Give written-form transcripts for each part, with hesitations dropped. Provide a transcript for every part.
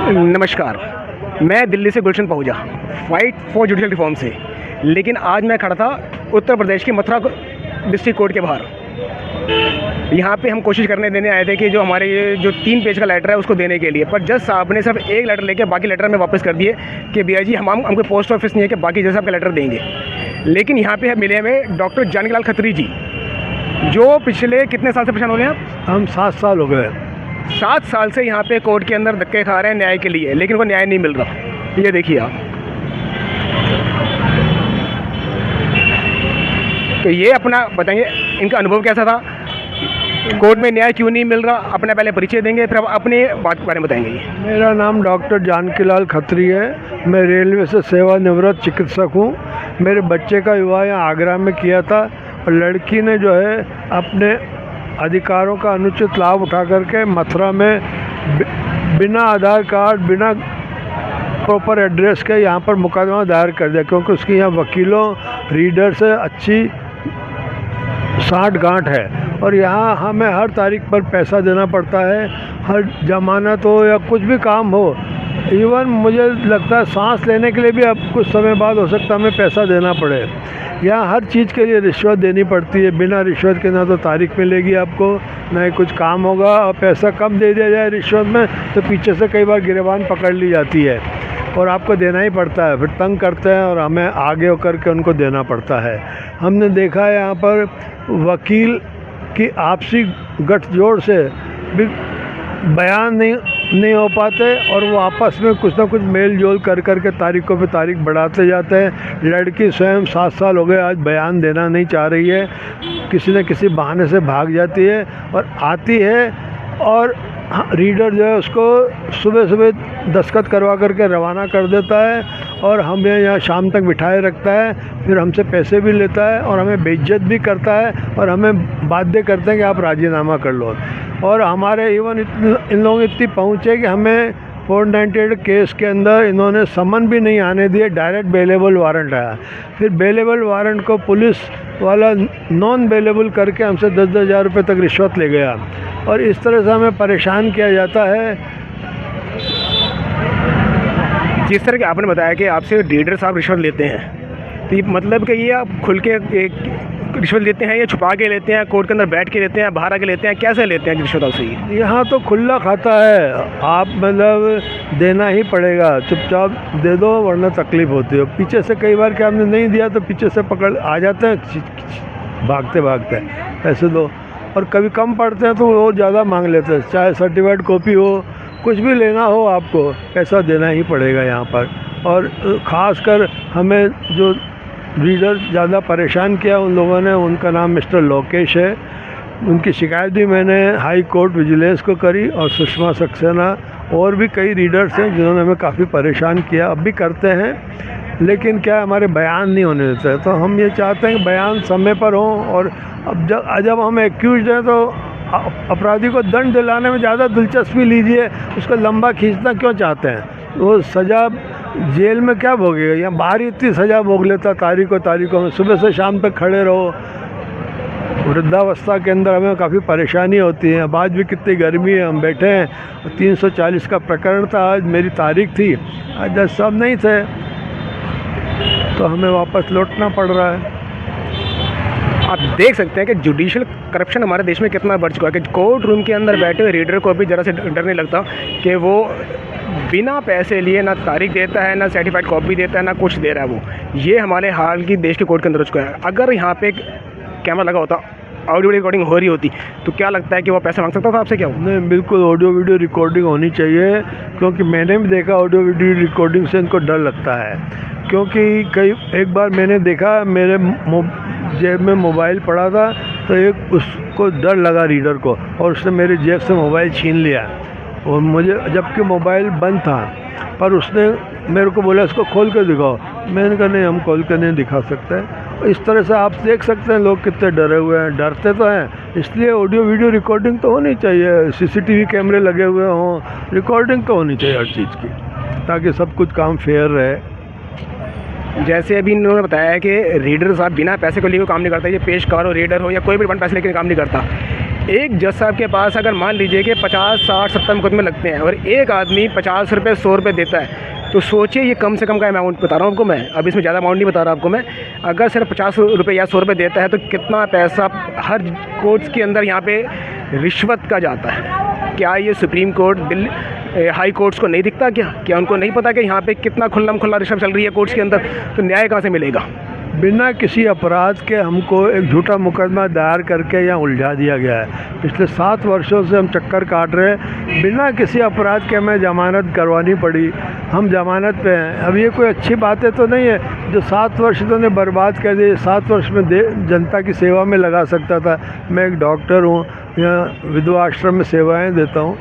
नमस्कार। मैं दिल्ली से गुलशन पहुँचा फाइट फॉर जुडिशल रिफॉर्म से, लेकिन आज मैं खड़ा था उत्तर प्रदेश की मथुरा डिस्ट्रिक्ट कोर्ट के बाहर। यहाँ पे हम कोशिश करने देने आए थे कि जो हमारे ये जो 3 पेज का लेटर है उसको देने के लिए, पर जज साहब ने सिर्फ एक लेटर लेके बाकी लेटर में वापस कर दिए कि भैया जी हमको पोस्ट ऑफिस नहीं है कि बाकी जज साहब का लेटर देंगे। लेकिन यहाँ पे मिले हमें डॉक्टर जानकीलाल खत्री जी, जो पिछले कितने साल से परेशान हो गए आप? हम 7 साल हो गए। 7 साल से यहाँ पे कोर्ट के अंदर धक्के खा रहे हैं न्याय के लिए, लेकिन उनको न्याय नहीं मिल रहा। ये देखिए आप। तो ये अपना बताएंगे इनका अनुभव कैसा था, कोर्ट में न्याय क्यों नहीं मिल रहा, अपना पहले परिचय देंगे फिर अपने बात के बारे में बताएंगे। ये मेरा नाम डॉक्टर जानकीलाल खत्री है। मैं रेलवे से सेवानिवृत्त चिकित्सक हूँ। मेरे बच्चे का विवाह यहाँ आगरा में किया था और लड़की ने जो है अपने अधिकारों का अनुचित लाभ उठा करके मथुरा में बिना आधार कार्ड, बिना प्रॉपर एड्रेस के यहाँ पर मुकदमा दायर कर दिया, क्योंकि उसकी यहाँ वकीलों, रीडर से अच्छी साठ गांठ है और यहाँ हमें हर तारीख पर पैसा देना पड़ता है। हर जमानत हो या कुछ भी काम हो, इवन मुझे लगता है सांस लेने के लिए भी अब कुछ समय बाद हो सकता है हमें पैसा देना पड़े। यहाँ हर चीज़ के लिए रिश्वत देनी पड़ती है। बिना रिश्वत के ना तो तारीख मिलेगी आपको, ना ही कुछ काम होगा, और पैसा कम दे दिया जाए रिश्वत में तो पीछे से कई बार गिरबान पकड़ ली जाती है और आपको देना ही पड़ता है। फिर तंग करते हैं और हमें आगे होकर के उनको देना पड़ता है। हमने देखा है यहाँ पर वकील की आपसी गठजोड़ से भी बयान नहीं हो पाते और वो आपस में कुछ ना कुछ मेल जोल कर के तारीखों पे तारीख बढ़ाते जाते हैं। लड़की स्वयं 7 साल हो गए आज बयान देना नहीं चाह रही है, किसी न किसी बहाने से भाग जाती है और आती है और रीडर जो है उसको सुबह दस्तखत करवा करके रवाना कर देता है और हमें यहाँ शाम तक बिठाए रखता है। फिर हमसे पैसे भी लेता है और हमें बेइज्जत भी करता है और हमें बाध्य करते हैं कि आप राजीनामा कर लो। और हमारे इवन इन लोगों की इतनी पहुँच है कि हमें 498 केस के अंदर इन्होंने समन भी नहीं आने दिए, डायरेक्ट बेलेबल वारंट आया। फिर बेलेबल वारंट को पुलिस वाला नॉन बेलेबल करके हमसे 10-10 हज़ार रुपये तक रिश्वत ले गया और इस तरह से हमें परेशान किया जाता है। जिस तरह के आपने बताया कि आपसे रीडर साहब रिश्वत लेते हैं, तो ये मतलब कि ये आप खुल के रिश्वत लेते हैं या छुपा के लेते हैं, कोर्ट के अंदर बैठ के लेते हैं, बाहर आके लेते हैं, कैसे लेते हैं रिश्वत आपसे? यहाँ तो खुला खाता है, आप मतलब देना ही पड़ेगा, चुपचाप दे दो वरना तकलीफ़ होती है। पीछे से कई बार क्या हमने नहीं दिया तो पीछे से पकड़ आ जाते हैं भागते पैसे दो, और कभी कम पड़ते हैं तो वो ज़्यादा मांग लेते हैं। चाहे सर्टिफाइड कॉपी हो, कुछ भी लेना हो आपको पैसा देना ही पड़ेगा यहाँ पर। और ख़ासकर हमें जो रीडर ज़्यादा परेशान किया उन लोगों ने, उनका नाम मिस्टर लोकेश है। उनकी शिकायत भी मैंने हाई कोर्ट विजिलेंस को करी और सुषमा सक्सेना और भी कई रीडर्स हैं जिन्होंने हमें काफ़ी परेशान किया, अब भी करते हैं। लेकिन क्या हमारे बयान नहीं होने देते, तो हम ये चाहते हैं कि बयान समय पर हो। और अब जब हम एक्यूज हैं तो अपराधी को दंड दिलाने में ज़्यादा दिलचस्पी लीजिए, उसको लंबा खींचना क्यों चाहते हैं? वो सज़ा जेल में क्या भोगेगा, यहाँ बाहर ही इतनी सज़ा भोग लेता तारीखों में, सुबह से शाम तक खड़े रहो। वृद्धावस्था के अंदर हमें काफ़ी परेशानी होती है। अब आज भी कितनी गर्मी है, हम बैठे हैं। 340 का प्रकरण था, आज मेरी तारीख थी, आज जज साहब नहीं थे तो हमें वापस लौटना पड़ रहा है। आप देख सकते हैं कि जुडिशल करप्शन हमारे देश में कितना बढ़ चुका है कि कोर्ट रूम के अंदर बैठे हुए रीडर को भी ज़रा से डर नहीं लगता कि वो बिना पैसे लिए ना तारीख देता है, ना सर्टिफाइड कॉपी देता है, ना कुछ दे रहा है वो। ये हमारे हाल की देश के कोर्ट के अंदर हो चुका है। अगर यहाँ पे कैमरा लगा होता, ऑडियो रिकॉर्डिंग हो रही होती, तो क्या लगता है कि वो पैसे मांग सकता था आपसे? क्या नहीं, बिल्कुल ऑडियो वीडियो रिकॉर्डिंग होनी चाहिए, क्योंकि मैंने भी देखा ऑडियो वीडियो रिकॉर्डिंग से इनको डर लगता है। क्योंकि एक बार मैंने देखा, मेरे जेब में मोबाइल पड़ा था तो एक उसको डर लगा रीडर को और उसने मेरे जेब से मोबाइल छीन लिया, और मुझे जबकि मोबाइल बंद था, पर उसने मेरे को बोला इसको खोल कर दिखाओ। मैंने कहा नहीं, हम खोल कर नहीं दिखा सकते। इस तरह से आप देख सकते हैं लोग कितने डरे हुए हैं, डरते तो हैं। इसलिए ऑडियो वीडियो रिकॉर्डिंग तो होनी चाहिए, सीसीटीवी कैमरे लगे हुए हों, रिकॉर्डिंग तो होनी चाहिए हर चीज़ की, ताकि सब कुछ काम फेयर रहे। जैसे अभी इन्होंने बताया कि रीडर साहब बिना पैसे को लिए काम नहीं करता, ये पेशकार हो, रीडर हो या कोई भी पैसे लेकर काम नहीं करता। एक जज साहब के पास अगर मान लीजिए कि 50, 60, 70 मुकदमे लगते हैं और एक आदमी 50 रुपये, 100 रुपये देता है, तो सोचिए ये कम से कम का अमाउंट बता रहा हूँ आपको मैं, अब इसमें ज़्यादा अमाउंट नहीं बता रहा आपको मैं। अगर सिर्फ 50 रुपये या 100 रुपये देता है तो कितना पैसा हर कोर्ट्स के अंदर यहाँ पे रिश्वत का जाता है। क्या ये supreme court, Delhi high courts को नहीं दिखता क्या उनको नहीं पता कि यहाँ पे कितना खुल्लम खुल्ला रिश्वत चल रही है कोर्ट्स के अंदर? तो न्याय कहाँ से मिलेगा? बिना किसी अपराध के हमको एक झूठा मुकदमा दायर करके यहाँ उलझा दिया गया है। पिछले 7 वर्षों से हम चक्कर काट रहे हैं, बिना किसी अपराध के हमें ज़मानत करवानी पड़ी, हम ज़मानत पे हैं। अब ये कोई अच्छी बातें तो नहीं है। जो 7 वर्ष इन्होंने बर्बाद कर दिए, 7 वर्ष में जनता की सेवा में लगा सकता था। मैं एक डॉक्टर हूँ, यहाँ विधवा आश्रम में सेवाएँ देता हूँ,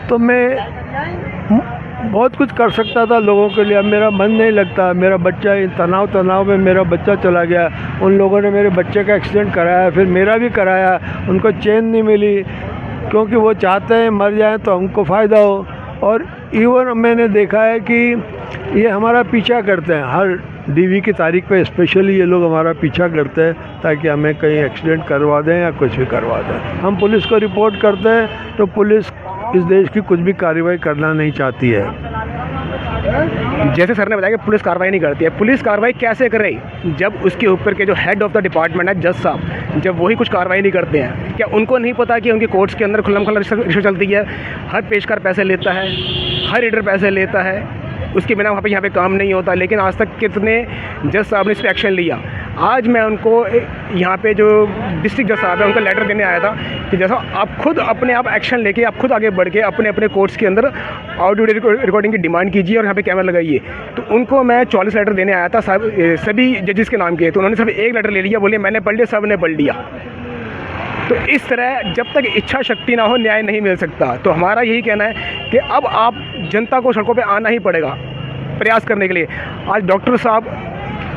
तो मैं बहुत कुछ कर सकता था लोगों के लिए। अब मेरा मन नहीं लगता। मेरा बच्चा तनाव में मेरा बच्चा चला गया। उन लोगों ने मेरे बच्चे का एक्सीडेंट कराया, फिर मेरा भी कराया। उनको चैन नहीं मिली क्योंकि वो चाहते हैं मर जाए तो हमको फ़ायदा हो। और इवन मैंने देखा है कि ये हमारा पीछा करते हैं, हर डीवी की तारीख पे स्पेशली ये लोग हमारा पीछा करते हैं ताकि हमें कहीं एक्सीडेंट करवा दें या कुछ भी करवा दें। हम पुलिस को रिपोर्ट करते हैं तो पुलिस इस देश की कुछ भी कार्रवाई करना नहीं चाहती है। जैसे सर ने बताया कि पुलिस कार्रवाई नहीं करती है। पुलिस कार्रवाई कैसे करे जब उसके ऊपर के जो हेड ऑफ़ द डिपार्टमेंट है, जज साहब, जब वही कुछ कार्रवाई नहीं करते हैं? क्या उनको नहीं पता कि उनके कोर्ट्स के अंदर खुल्लम खुल्ला रिश्वत चलती है? हर पेशकार पैसे लेता है, हर रीडर पैसे लेता है, उसके बिना वहाँ पे यहाँ पे काम नहीं होता। लेकिन आज तक कितने जज साहब ने इस पर एक्शन लिया? आज मैं उनको यहाँ पे जो डिस्ट्रिक्ट जज साहब है उनका लेटर देने आया था कि जैसा आप खुद अपने आप एक्शन लेके आप खुद आगे बढ़ के अपने अपने कोर्ट्स के अंदर ऑडियो रिकॉर्डिंग की डिमांड कीजिए और यहाँ पे कैमरा लगाइए। तो उनको मैं 44 लेटर देने आया था साहब, सभी जजेस के नाम के। तो उन्होंने सिर्फ एक लेटर ले लिया, बोले मैंने पढ़ लिया, सब ने पढ़ लिया। तो इस तरह जब तक इच्छा शक्ति ना हो न्याय नहीं मिल सकता। तो हमारा यही कहना है कि अब आप जनता को सड़कों पे आना ही पड़ेगा प्रयास करने के लिए। आज डॉक्टर साहब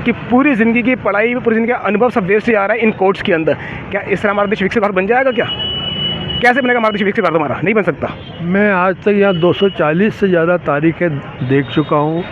की पूरी ज़िंदगी की पढ़ाई, पूरी ज़िंदगी का अनुभव सब वेस्ट जा रहा है इन कोर्ट्स के अंदर। क्या इस तरह हमारा देश विकसित भारत बन जाएगा? क्या कैसे बनेगा हमारा देश विकसित भारत? हमारा नहीं बन सकता। मैं आज तक यहाँ 240 से ज़्यादा तारीखें देख चुका हूँ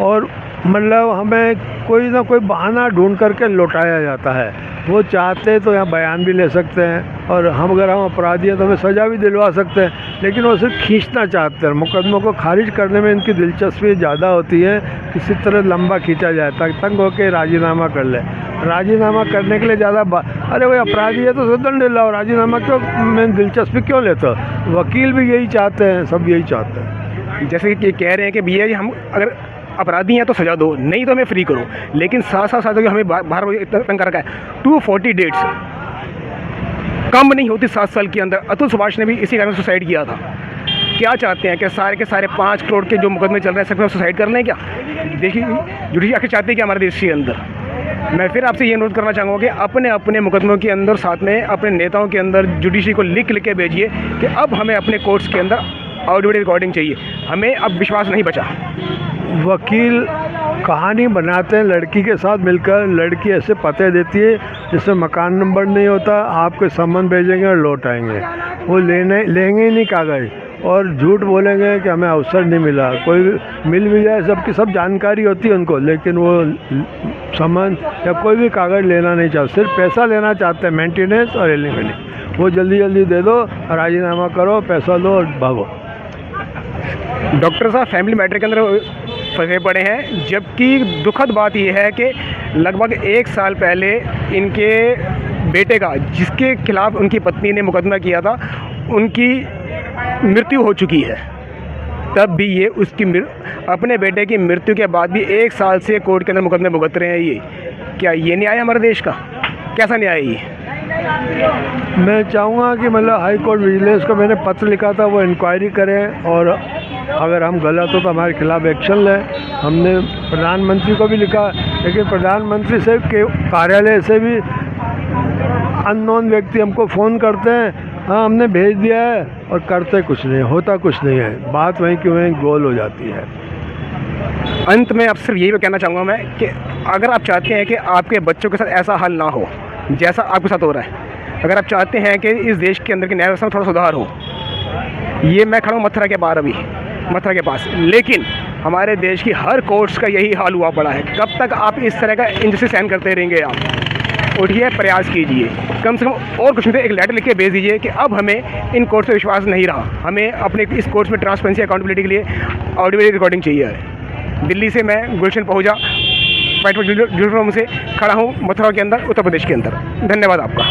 और मतलब हमें कोई ना कोई बहाना ढूंढ करके लौटाया जाता है। वो चाहते तो यहाँ बयान भी ले सकते हैं और अगर हम अपराधी हैं तो हमें सज़ा भी दिलवा सकते हैं, लेकिन वो सिर्फ खींचना चाहते हैं। मुकदमों को खारिज करने में इनकी दिलचस्पी ज़्यादा होती है, किसी तरह लंबा खींचा जाए ताकि तंग होकर राजीनामा कर ले। राजीनामा करने के लिए ज़्यादा अरे कोई अपराधी है तो दंड दिलाओ, राजीनामा क्यों में दिलचस्पी क्यों लेते हो? वकील भी यही चाहते हैं, सब यही चाहते हैं। जैसे कि कह रहे हैं कि भैया जी हम अगर अपराधी हैं तो सज़ा दो, नहीं तो हमें फ्री करो, लेकिन साथ हमें बाहर इतना तंग कर रखा है। 240 डेट्स कम नहीं होती 7 साल के अंदर। अतुल सुभाष ने भी इसी कारण सुसाइड किया था। क्या चाहते हैं कि सारे के सारे 5 करोड़ के जो मुकदमे चल रहे हैं सब सुसाइड करने हैं? क्या देखिए जुडिशरी आखिर चाहते हैं कि हमारे देश के अंदर। मैं फिर आपसे ये अनुरोध करना चाहूँगा कि अपने अपने मुकदमों के अंदर साथ में अपने नेताओं के अंदर जुडिशरी को लिख के भेजिए कि अब हमें अपने कोर्ट्स के अंदर ऑडियो रिकॉर्डिंग चाहिए। हमें अब विश्वास नहीं बचा। वकील कहानी बनाते हैं लड़की के साथ मिलकर। लड़की ऐसे पते देती है जिसमें मकान नंबर नहीं होता, आपके सामान भेजेंगे और लौट आएंगे। वो लेंगे ही नहीं कागज़ और झूठ बोलेंगे कि हमें अवसर नहीं मिला। कोई मिल भी जाए, सबकी सब जानकारी होती है उनको, लेकिन वो सामान या कोई भी कागज़ लेना नहीं चाहते, सिर्फ पैसा लेना चाहते हैं, मेंटेनेंस और एलिमेंट। वो जल्दी जल्दी दे दो, राजीनामा करो, पैसा लो और भागो। डॉक्टर साहब फैमिली मैटर के अंदर फंसे पड़े हैं, जबकि दुखद बात यह है कि लगभग 1 साल पहले इनके बेटे का, जिसके खिलाफ उनकी पत्नी ने मुकदमा किया था, उनकी मृत्यु हो चुकी है। तब भी ये अपने बेटे की मृत्यु के बाद भी 1 साल से कोर्ट के अंदर मुकदमे भुगत रहे हैं। ये क्या ये न्याय है हमारे देश का? कैसा न्याय है ये? मैं चाहूँगा कि मतलब हाई कोर्ट विजिलेंस को मैंने पत्र लिखा था, वो इंक्वायरी करें और अगर हम गलत हो तो हमारे खिलाफ़ एक्शन लें। हमने प्रधानमंत्री को भी लिखा, लेकिन प्रधानमंत्री से के कार्यालय से भी अननोन व्यक्ति हमको फ़ोन करते हैं, हाँ हमने भेज दिया है, और करते कुछ नहीं, होता कुछ नहीं है। बात वहीं की वहीं गोल हो जाती है। अंत में आप सिर्फ यही कहना चाहूँगा मैं कि अगर आप चाहते हैं कि आपके बच्चों के साथ ऐसा हाल ना हो जैसा आपके साथ हो रहा है, अगर आप चाहते हैं कि इस देश के अंदर की न्याय व्यवस्था में थोड़ा सुधार हो, ये मैं खड़ा हूँ मथुरा के बाहर, अभी मथुरा के पास, लेकिन हमारे देश की हर कोर्ट्स का यही हाल हुआ पड़ा है। कब तक आप इस तरह का इंजस्टिस सहन करते रहेंगे आप? उठिए, प्रयास कीजिए, कम से कम और कुछ नहीं तो एक लेटर लिख के भेज दीजिए कि अब हमें इन कोर्ट से विश्वास नहीं रहा, हमें अपने इस कोर्ट में ट्रांसपेरेंसी अकाउंटेबिलिटी के लिए ऑडियो रिकॉर्डिंग चाहिए है। दिल्ली से मैं गुलशन पहुँचा, व्हाइट हाउस जुडिशल रूम से खड़ा हूँ, मथुरा के अंदर, उत्तर प्रदेश के अंदर। धन्यवाद आपका।